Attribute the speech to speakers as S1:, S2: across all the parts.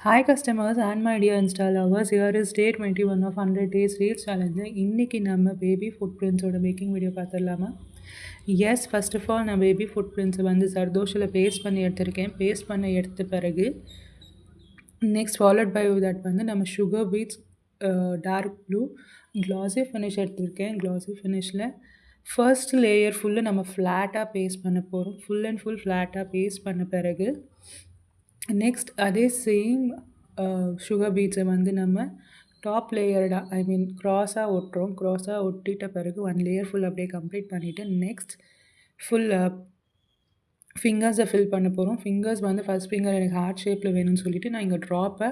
S1: Hi customers and my dear Insta lovers, here is day 21 of 100 days Reels challenge. இன்னைக்கு நம்ம baby food பிரிண்ட்ஸோட making video பார்த்துடலாமா? S, first of all நான் baby food பிரிண்ட்ஸை வந்து சர்தோஷில் paste பண்ணி எடுத்திருக்கேன். Paste பண்ண எடுத்த பிறகு நெக்ஸ்ட் ஃபாலோட் பை தட் வந்து நம்ம sugar beads dark blue glassy finish எடுத்திருக்கேன். க்ளாஸி ஃபினிஷில் ஃபர்ஸ்ட் லேயர் ஃபுல்லு நம்ம ஃப்ளாட்டாக பேஸ்ட் பண்ண போகிறோம். ஃபுல் அண்ட் ஃபுல் ஃப்ளாட்டாக பேஸ்ட் பண்ண பிறகு நெக்ஸ்ட் அதே சேம் சுகர் பீட்ஸை வந்து நம்ம டாப் லேயர்டாக க்ராஸாக ஒட்டுறோம். க்ராஸாக ஒட்டிட்ட பிறகு 1 லேயர் ஃபுல் அப்படியே கம்ப்ளீட் பண்ணிவிட்டு நெக்ஸ்ட் ஃபுல் ஃபிங்கர்ஸை ஃபில் பண்ண போகிறோம். ஃபிங்கர்ஸ் வந்து ஃபர்ஸ்ட் ஃபிங்கர் எனக்கு ஹார்ட் ஷேப்பில் வேணும்னு சொல்லிவிட்டு நான் இங்கே ட்ராப்பை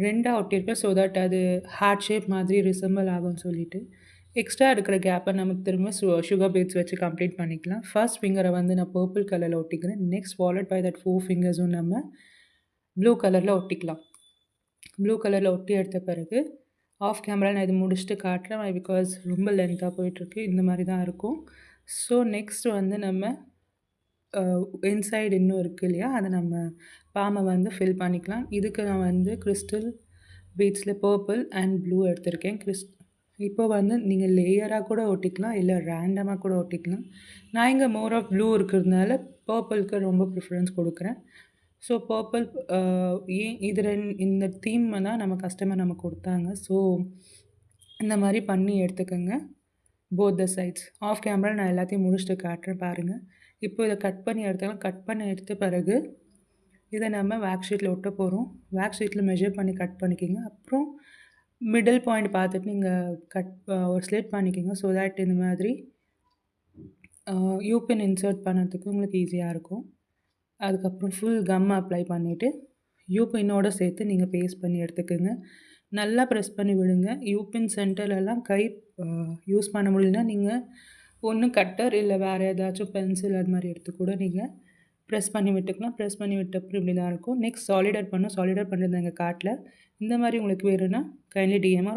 S1: 2ஆக ஒட்டியிருப்பேன். ஸோ தட் அது ஹார்ட் ஷேப் மாதிரி ரிசம்பிள் ஆகும்னு சொல்லிவிட்டு எக்ஸ்ட்ரா இருக்கிற கேப்பை நம்ம திரும்ப சுகர் பீட்ஸ் வச்சு கம்ப்ளீட் பண்ணிக்கலாம். ஃபர்ஸ்ட் ஃபிங்கரை வந்து நான் பர்பிள் கலரில் ஒட்டிக்கிறேன். நெக்ஸ்ட் ஃபாலோட் பை தட் 4 ஃபிங்கர்ஸும் நம்ம ப்ளூ கலரில் ஒட்டிக்கலாம். ப்ளூ கலரில் ஒட்டி எடுத்த பிறகு ஆஃப் கேமரா நான் இது முடிச்சுட்டு காட்டுறேன். பிகாஸ் ரொம்ப லென்த்தாக போயிட்டுருக்கு. இந்த மாதிரி தான் இருக்கும். ஸோ நெக்ஸ்ட் வந்து நம்ம இன்சைடு இன்னும் இருக்குது இல்லையா, அதை நம்ம பாமை வந்து ஃபில் பண்ணிக்கலாம். இதுக்கு நான் வந்து கிறிஸ்டல் பீட்ஸில் பர்பிள் அண்ட் ப்ளூ எடுத்திருக்கேன். இப்போ வந்து நீங்கள் லேயராக கூட ஒட்டிக்கலாம், இல்லை ரேண்டமாக கூட ஒட்டிக்கலாம். நான் இங்கே மோர் ஆஃப் ப்ளூ இருக்கிறதுனால பர்பிளுக்கு ரொம்ப ப்ரிஃபரன்ஸ் கொடுக்குறேன். ஸோ பர்பிள் ஏன் இது இந்த தீம் தான் நம்ம கஸ்டமர் நமக்கு கொடுத்தாங்க. ஸோ இந்த மாதிரி பண்ணி எடுத்துக்கோங்க. Both the sides of camera நான் எல்லாத்தையும் முடிச்சுட்டு காட்டுறேன் பாருங்கள். இப்போ இதை கட் பண்ணி எடுத்துக்கலாம். கட் பண்ணி எடுத்த பிறகு இதை நம்ம வேக் ஷீட்டில் ஒட்ட போகிறோம். வேக் ஷீட்டில் மெஷர் பண்ணி கட் பண்ணிக்கோங்க. அப்புறம் மிடில் பாயிண்ட் பார்த்துட்டு நீங்கள் ஒரு ஸ்லிட் பண்ணிக்கோங்க. ஸோ தட் இந்த மாதிரி யூபின் இன்சர்ட் பண்ணுறதுக்கு உங்களுக்கு ஈஸியாக இருக்கும். அதுக்கப்புறம் ஃபுல் கம் அப்ளை பண்ணிவிட்டு யூபின்னோடு சேர்த்து நீங்கள் பேஸ்ட் பண்ணி எடுத்துக்கோங்க. நல்லா ப்ரெஸ் பண்ணி விடுங்க. யூபின் சென்டர்லலாம் கை யூஸ் பண்ண முடியலன்னா நீங்கள் ஒன்று கட்டர் இல்லை வேறு ஏதாச்சும் பென்சில் அது மாதிரி எடுத்து கூட நீங்கள் ப்ரெஸ் பண்ணி விட்டுக்கலாம். ப்ரெஸ் பண்ணி விட்டப்பறம் இப்படி தான் இருக்கும். நெக்ஸ்ட் சாலிடர் பண்ணுறது நாங்கள் காட்டல. இந்த மாதிரி உங்களுக்கு வேணும்னா கைண்ட்லி டிஎம்